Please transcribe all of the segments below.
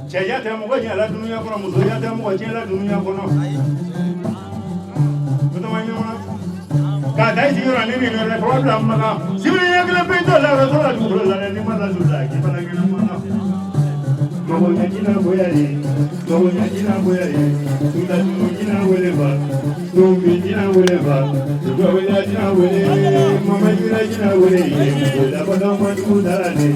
Caya temu ko nyala dunia kono muso ya temu ko nyala dunia kono betul mana ka dai ji ora ni ni ne problem maka sibiri ya kala pe to la ro to la du la ni ma la du la ki bana ki no ma mo nya jina boyari tu da tu jina wele ba tu bi jina wele ba tu go wele jina wele mama jina wele la ba no ma du da ni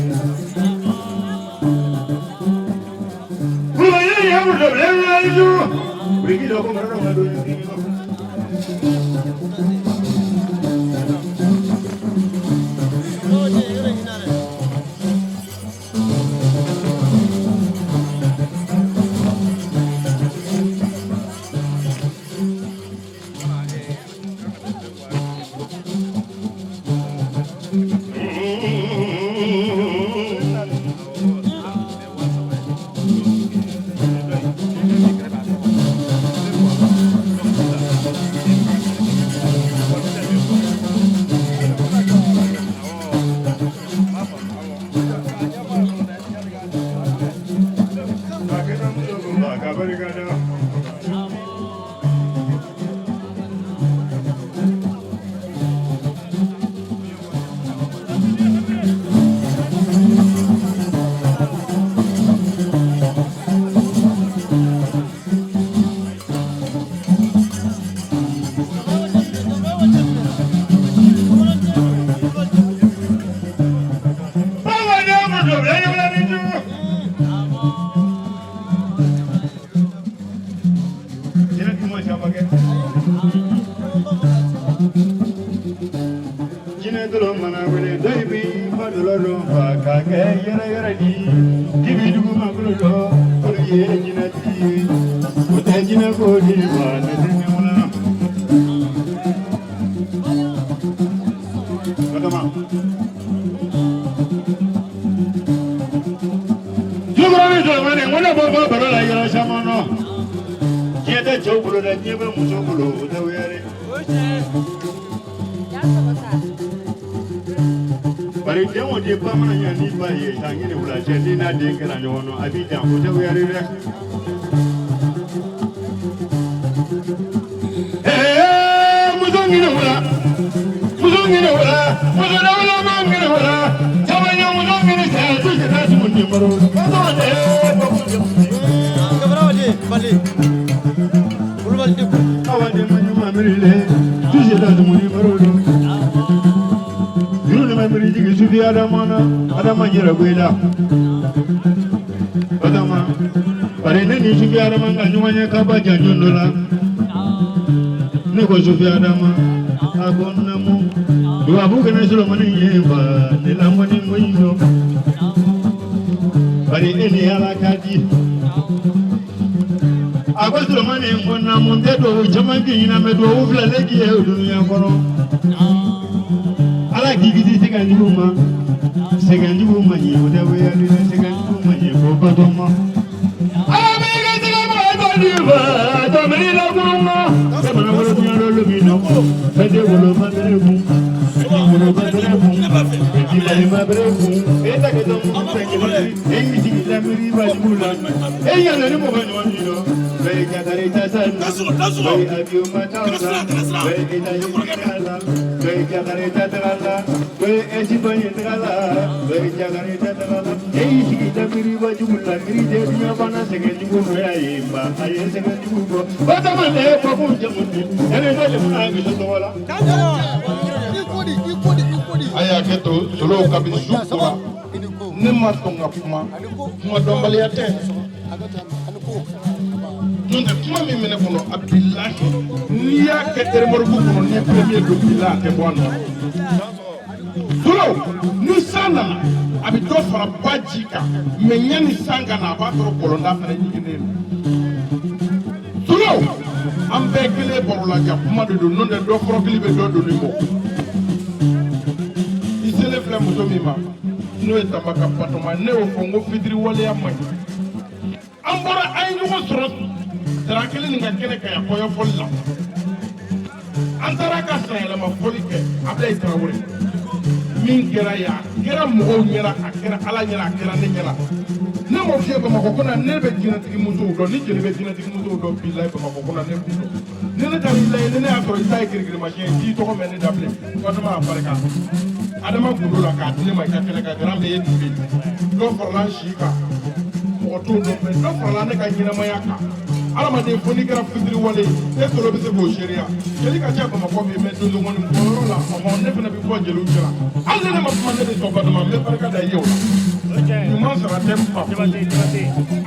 Bari demo de pamana ya ni ba ye tangini wula chendi na de kala nyono abidjan ko tew yari rek muzongina wula mangina wula tawanya muzongina sa tuji tasu munni maro kawade kabrawade bali bulbaldi kawade manyu mamrile tuji tasu munni maro Mari jigi sufi adama jira gwela adama pare ne ni sufi adama nga nyumanya kaba janjola ne ko sufi adama agonna mu do abu kana sulo mani yeba ne lamani moyo pare eni ala kadi agwa sulo mani ngonna mu ndedo jamangi ina medo ufla legi e dunia kono ala gigidi seganjuma ye oda we ali seganjuma ye ko badoma ala mega segama badiba to menina kuma semana wala nyalo lumino fede wolo madrebu wolo madrebu dila madrebu eta ke to mu segele engi digila miri bajula eya le mo banyo ndino be kadare tasan be abiyo matausa be eta yikala be kadare tatrala be ejibanye trala be kadare tatrala eyi digila miri bajula miri de dunya bana segele ko ayimba aye segele ko bata mane ko kunje mundi ene dole mu angi to wala ikodi aya keto solo kabin sukura ne ma tonga kuma dombali ate nonde kuma mi mene kono abdullahi ni ya ketere morgu kono ni premier do billahi bono solo ni sana abi to fara bajika me nyani sanga na ba to kolonda fara nyigene solo an bɛɛ kelen baro la ja kuma de don n'o tɛ dɔ fɔrɔkili bɛ dɔ doni bɔ i selen filɛ muso min ma n'o ye Tabaka Batoma ne y'o fɔ n ko fitiri waleya man ɲi an bɔra an ye ɲɔgɔn sɔrɔ dara kelen nin ka kɛnɛ ka yan kɔɲɔfɔli la an taara ka sanyɛlɛma fɔli kɛ Ablaye Tarawele min kɛra yan a kɛra mɔgɔw ɲɛna a kɛra Ala ɲɛna a kɛra ne ɲɛna ne m'o fiyɛ Bamakɔ kɔnɔ ne bɛ jinɛtigi musow dɔn ni jeli bɛ jinɛtigi musow dɔn bilahi Bamakɔ kɔnɔ ne b'u dɔn ni ne taara i layɛ ni ne y'a sɔrɔ i ta ye kirikirimasiyɛn ye t'i tɔgɔ mɛn ne da bilen Fatuma a barika Adama gundo la k'a di ne ma i ka kɛnɛ kan garan bɛ ye nin bɛ dɔ farala n si kan mɔgɔ t'o dɔn mɛ dɔ farala ne ka ɲɛnamaya kan adamaden fo n'i kɛra fitiri wale e sɔrɔ bɛ se k'o seereya jeli ka ca Bamakɔ bi mɛ dondogɔni bɔyɔrɔ la ne fana bɛ bɔ jeliw cɛla hali ne ma kuma ne bɛ sɔn Batoma n bɛ barika da i ye o la ɲuman sara tɛ n fa a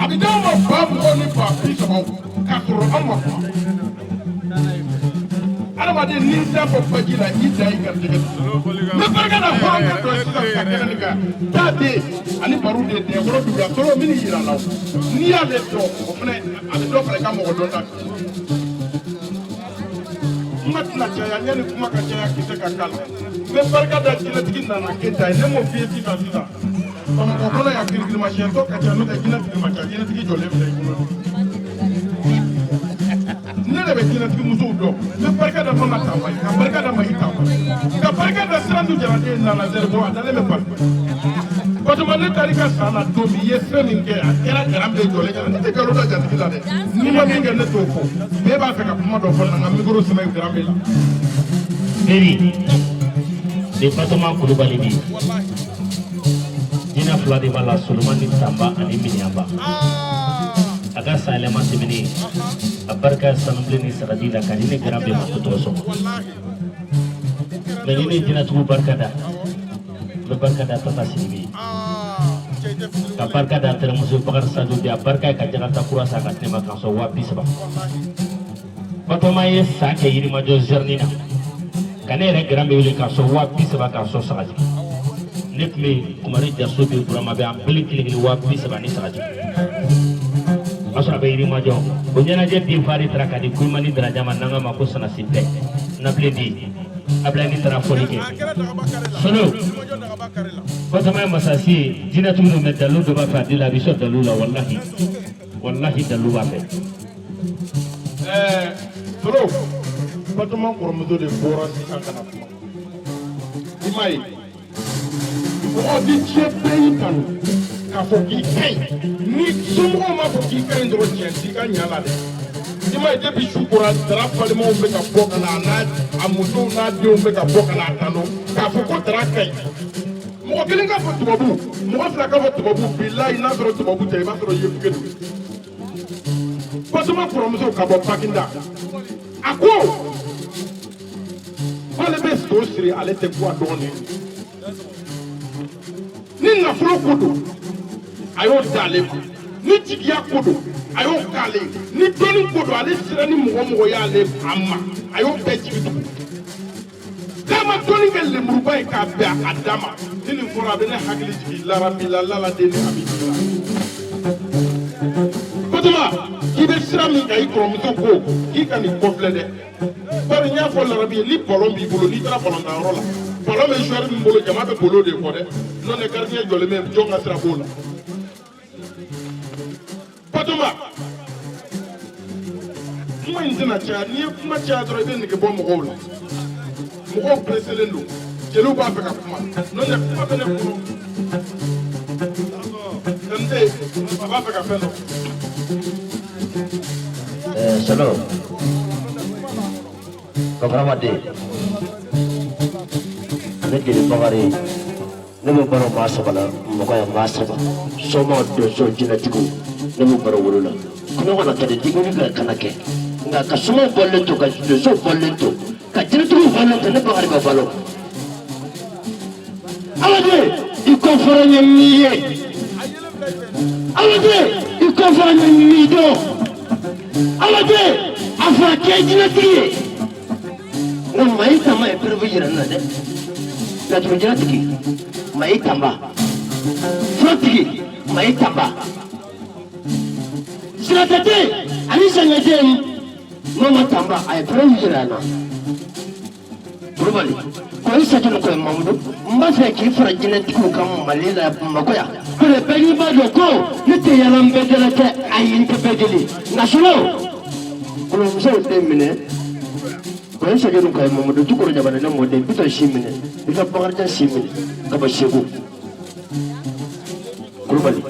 bɛ d'aw ma ba mɔgɔ ni ba bi saba k'a sɔrɔ an ma kuma adamaden n'i da fɔ baji la i da i garijɛgɛ n bɛ barika da hɔrɔnkɛ dɔ sisan ka kɛnɛ nin kan taa den ani baro de dɛnkɔrɔ duguya sɔrɔ min yira la n'i y'ale dɔn o fana a bɛ dɔ fara i ka mɔgɔ dɔn ta kuma tɛna caya yanni kuma ka caya kisɛ ka k'a la n bɛ barika da jinɛtigi Nana Keyita ye ne m'o f'i ye sisan Bamakɔ kɔnɔ yan kirikirimasiyɛntɔ ka ca n'o tɛ jinɛtigi ma ca jinɛtigi jɔlen filɛ i bolo ne de bɛ jinɛtigi musow dɔn n bɛ barika da Mama Tanba ye ka barika da Mahi Tanba ka barika da Sirantu Jaraden Nana Zɛrɛbɔ a dalen bɛ Bali Batoma ne taara i ka san na don min i ye fɛn min kɛ a kɛra garan bɛ jɔlen ɲɛna ne tɛ nkalon da jatigi la dɛ n'i ma min kɛ ne t'o fɔ mais e b'a fɛ ka kuma dɔ fɔ n na n ka micro sɛbɛn garan bɛ la. Eri de Batoma Kulubali bi jinɛ fila de b'a la Solomani Tanba ani Miniyanba a ka sayɛlɛma tɛmɛnen a barika sanubilen ni sagaji la ka di ne garan bɛɛ ma ko tɔgɔ sɔrɔ mais ni ne jinɛtigiw barika da n bɛ barika da Tata Sidibe ka barika da tɛrɛmuso Bakari Sadio bi a barika ye ka Jakata kura san ka di ne ma k'a sɔrɔ 30,000 Batoma ye san kɛ Yirimajɔ Zɛrini na ka ne yɛrɛ garan bɛ wele k'a sɔrɔ 30,000 k'a sɔrɔ sagaji ne tun bɛ Kumari Jaso bɛ Burama bɛ an bɛɛ kelen kelen 30,000 ni sagaji o y'a sɔrɔ a bɛ Yirimajɔ o ɲɛnajɛ den fa de taara ka di Kulumani Daraja ma n'an k'a ma ko Sanasi Bɛɛ Nabilen di Ablaye ni taara fɔli kɛ Solo Batoma ye masasi ye jinɛtigiw don mais dalu dɔ b'a fɛ a di la a bɛ sɔn dalu la walahi dalu b'a fɛ. Solo Batoma kɔrɔmuso de bɔra sisan ka na kuma i m'a ye mɔgɔ bi diɲɛ bɛɛ y'i kanu k'a fɔ k'i ka ɲi ni somɔgɔw m'a fɔ k'i ka ɲi dɔrɔn tiɲɛ t'i ka ɲa la dɛ i m'a ye depuis su kora Dara balimaw bɛ ka bɔ ka na a musow n'a denw bɛ ka bɔ ka na a tanu k'a fɔ ko Dara ka ɲi mɔgɔ kelen k'a fɔ tubabu mɔgɔ fila k'a fɔ tubabu bilahi n'a sɔrɔ tubabu tɛ i b'a sɔrɔ yefuge don Batoma kɔrɔmuso ka bɔ Baginda a ko k'ale bɛ so siri ale tɛ bɔ a dɔgɔnin ni nafolo ko don a y'o d'ale ma ni jigiya ko don a y'o k'ale ni dɔnni ko don ale sera ni mɔgɔ y'ale a ma a y'o bɛɛ jigi tugu k'a ma dɔnni kɛ lemuruba ye k'a bɛn a da ma ni nin fɔra a bɛ ne hakili jigin larabila laladen ni a bɛ jigin la Batoma k'i bɛ sira min kan i kɔrɔmuso ko k'i ka nin kɔfilɛ dɛ bari n y'a fɔ larabi ye ni ballon b'i bolo n'i taara ballon tanyɔrɔ la ballon bɛ joueur min bolo jama bɛ bolo de kɔ dɛ n'o tɛ gardien jɔlen bɛ jɔn ka sira b'o la Batoma kuma in tɛna caya n'i ye kuma caya dɔrɔn i bɛ nege bɔ mɔgɔw la mɔgɔw presselen don jeliw b'a fɛ ka kuma n'o tɛ kuma bɛ ne bolo Tante a b'a fɛ ka fɛn dɔ Solo Kabaramaden ne jeli Bakari ne bɛ baro maa saba la mɔgɔ ye maa saba sɔma donso jinɛtigiw ne bɛ baro wolo la kuma kana kɛ de digili ka kana kɛ nka ka sɔma bɔlen to ka donso bɔlen to ka jinɛtigiw bɔlen to ne Bakari bɛ balo Ala de i kɔfɔra n ye min ye Ala de i kɔfɔra n ye min dɔn Ala de a fɔra k'e jinɛtigi ye nka Mahi Tanba ye perewu jira n na dɛ laturu jinɛtigi Mahi Tanba furatigi Mahi Tanba siratɛ tɛ ani sɛgɛn tɛ Mama Tamba, I praise Rana. Probably. Quite certain of Mamudu, Mbasa for a genetic who come Malila Makoya. Could a penny by your go, Nitayalam Bedelete, I interpedili. National. From so 10 minutes. Quite certain of Mamudu to go to the number de Peter Shimine, with a Parja Shimine, Kabashibu. Probably.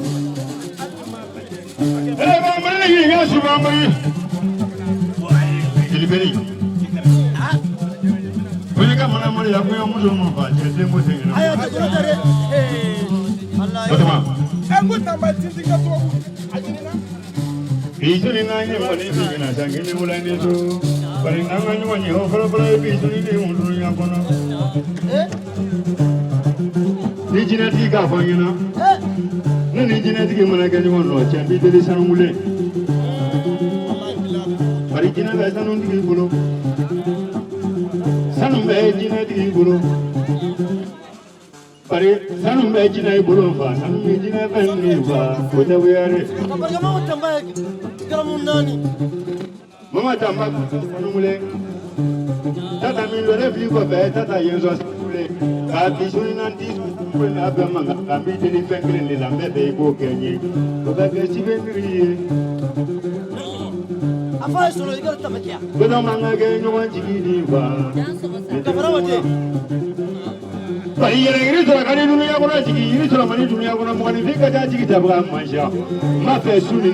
Mama Tamba, Tata Milo, people better than you. I've been showing on this when I've been a bit in the family and that they go Kenya. But I guess even I first saw you got to make it. But I'm not going to want to give but here is a Canadian Yagunaji, you money to Yaguna money, they got a ticket of Masha. My first soon,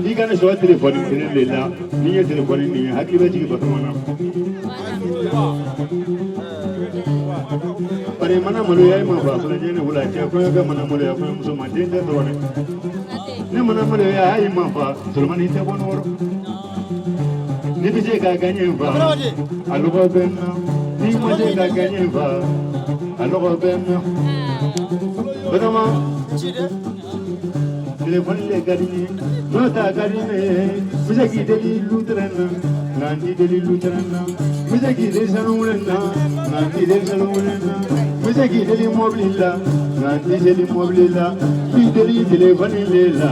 he can show the body in Lila, near to the body, I give a ticket of one. But in Manamula, my brother, will I tell Manamula from so much danger on it? Namanamula, I am my father, so many take one more. Nipijaka Ganyan, I love them now. Nipijaka Ganyan. Alors ben vraiment téléphone les gardien nota gardien vous avez dit l'outrena nandi de l'outrena vous avez dit salonena nandi de salonena vous avez dit mobile là nandi de mobile là puis de téléphone là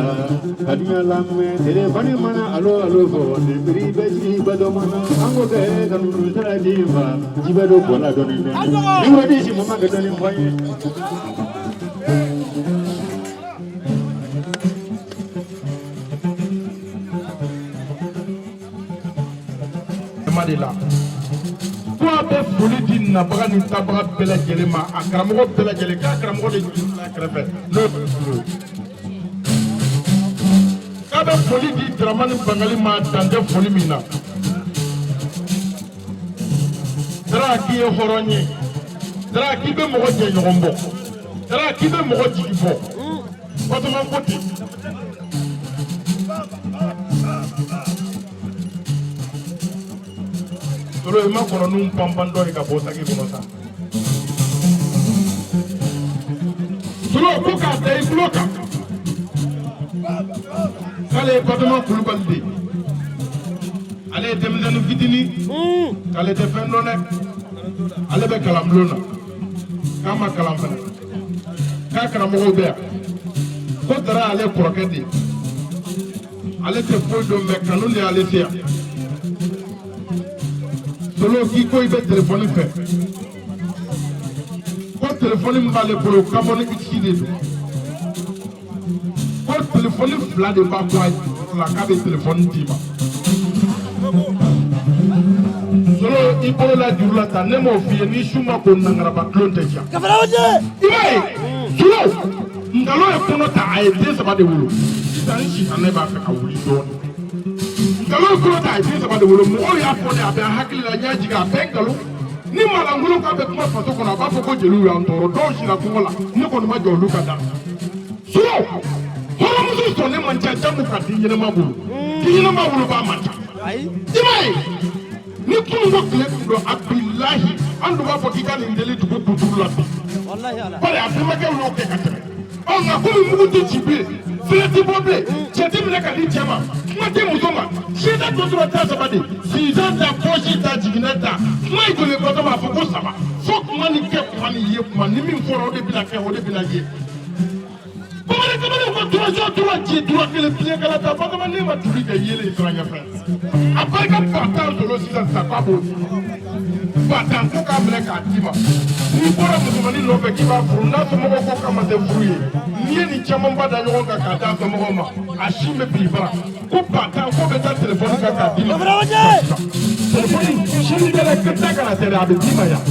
kadina la téléphone mana allo fo de prix besi badomana angobe kanu sala diva jibado bona donne ni wadi si mama gadani moye Madela quoi be foli na baga ni tabaga bela jelema akramo bela jele ka akramo de la krefe no ka be foli di dramani bangali ma tande foli mina dara ki e horonye dara ki be mo je nyombo dara ki be mo jigi fo wato man koti solo ma kono num pampando e ka bosa ki kono sa solo ko ka dai bloka kale patama kulubandi ale demzanu fitini kale defendo nek ale be kalam lona kama kalam fana ka karamo be ko dara ale kroketi ale te fodo me kanuni ale tia solo ki ko ibe téléphone fait ko téléphone mbale bolo kabone utside do ko téléphone fla de ba kwa la ka be téléphone tima solo ibolo la jurla ta nemo fi ni shuma ko nangara ba klonte ja kafara waje ibai solo ngalo e kono ta ay de saba de wulu tan shi tanne ba fa awuli don ngalo ko ta ay de saba de wulu mo ya ko ne abe hakili la nyaji ga bengalo ni mala ngulu ka be kuma fato kono ba fo ko jelu ya ndoro don shi la ko la ni ko ma jo luka da solo hono musu so ne man cha jamu ka ti yene ma bulu ti yene ma bulu ba mata ibai ni kun ko kle do abillahi andu ba fo ki kan ndeli to ko la wallahi ala bale abima ke lo ke katare on a ko mu mutu tibe filati bobe cheti mi ka di chama mate muzoma sheda to tro ta sabade si za da poshi ta jiginata mai ko le ko ma fo ko saba fo mani ke mani ye mani mi foro de bila ke ho de bila ye bale ko ko to so to ji to ke le pie kala ta ba ma ni ma tuli ke yele isranya fa a ko i ka batan sɔrɔ sisan sisan k'a b'o di batan ko k'a minɛ k'a d'i ma n'i bɔra musomanin nɔfɛ k'i b'a furu n'a somɔgɔw ko k'a ma kɛ furu ye n'i ye nin camanba da ɲɔgɔn kan k'a d'a somɔgɔw ma a si bɛ bin i bara ko batan ko bɛ taa telefɔni kan k'a d'i ma telefɔni sini kɛlɛ ka taa kana tɛrɛ a bɛ d'i ma yan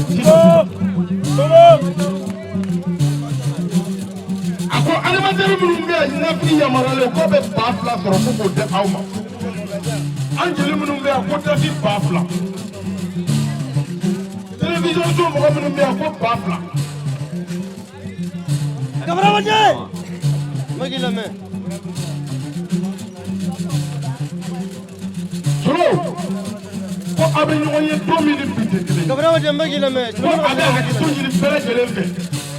a ko adamaden minnu bɛ yan nafili yamaruyalen k'o bɛ 2000 sɔrɔ ko k'o di aw ma an jeli minnu bɛ yan ko dati 2000 télévision so mɔgɔ minnu bɛ yan ko 2000 Kamaramanjɛ magi lamɛn solo ko a bɛ ɲɔgɔn ye don min ni bi tɛ kelen ye Kamaramanjɛ magi lamɛn ko a bɛ hakɛto ɲini bɛɛ lajɛlen fɛ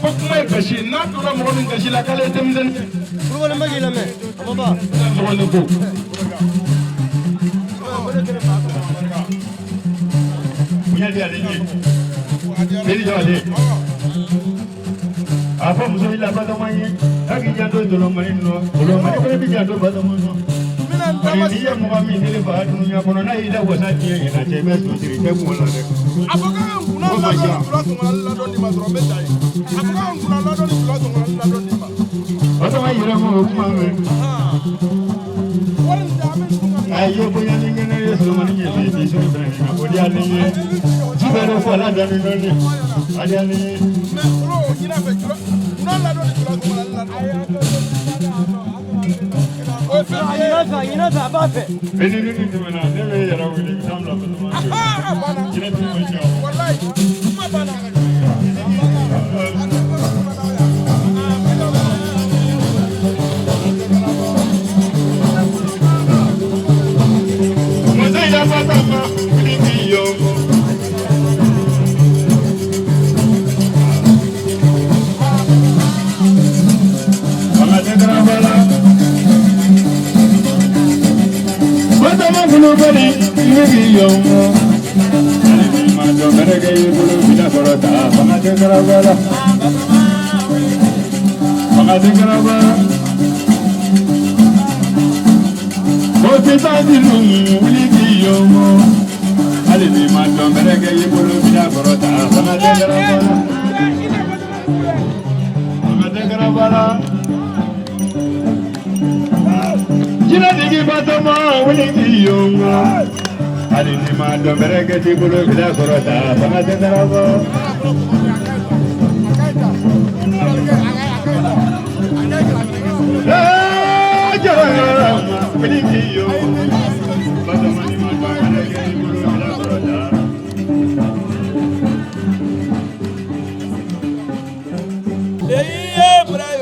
ko kuma ye gasi ye n'a tora mɔgɔ min gasi la k'ale ye denmisɛnnin ye Kulubali magi lamɛn Amaba sɔgɔlen ko bonya di ale ye seli jɔ ale a fɔ muso in la batɔma ye k'a k'i janto jɔlɔmani nɔ jɔlɔmani fana bɛ janto batɔma nɔ bari n'i ye mɔgɔ min deli fa dunuya kɔnɔ n'a y'i da wasa diɲɛ ɲɛna cɛ i bɛ so siri i tɛ kun la dɛ a fɔ k'an kunna ladɔnni fila sɔngɔli ladɔnni ma dɔrɔn n bɛ taa ye a fɔ k'an kunna ladɔnni fila sɔngɔli ladɔnni ma batɔma yɛrɛ ma o kuma mɛn wari in tɛ an bɛ sun ka a ye bonya ni kɛnɛ ye solomani ɲɛ bi bi so bɛn kan o de y'a ni ye ci bɛ ne fɔ ala dani dɔɔni a de y'a ni ye mɛ olu o ɲinɛ fɛ kunna ladɔnni fila sɔngɔli ladɔnni o ye fɛn ye ɲinɛ fɛ a b'a fɛ bɛn ni ni tɛmɛna ne bɛ yɛrɛ wele ka taa bila batɔma fɛ a banna jinɛ ti ma jɔ walayi kuma banna muso ya batɔma wuli k'i yɔ fanga tɛ garaba la batɔma kulubali wuli k'i yɔ hali ni ma dɔn bɛrɛkɛ y'i bolo bila kɔrɔ ta fanga tɛ garaba la fanga tɛ garaba la ko sisan ti numu wuli k'i yɔ hali ni ma dɔn bɛrɛkɛ y'i bolo bila kɔrɔ ta fanga tɛ garaba la fanga tɛ garaba la jinɛtigi batɔma wuli k'i yɔ hali ni ma dɔn bɛrɛkɛ t'i bolo bila kɔrɔ ta fanga tɛ garaba jarama wuli k'i yɔ batɔma ni ma dɔn bɛrɛkɛ t'i bolo bila kɔrɔ ta Iye Ibrahim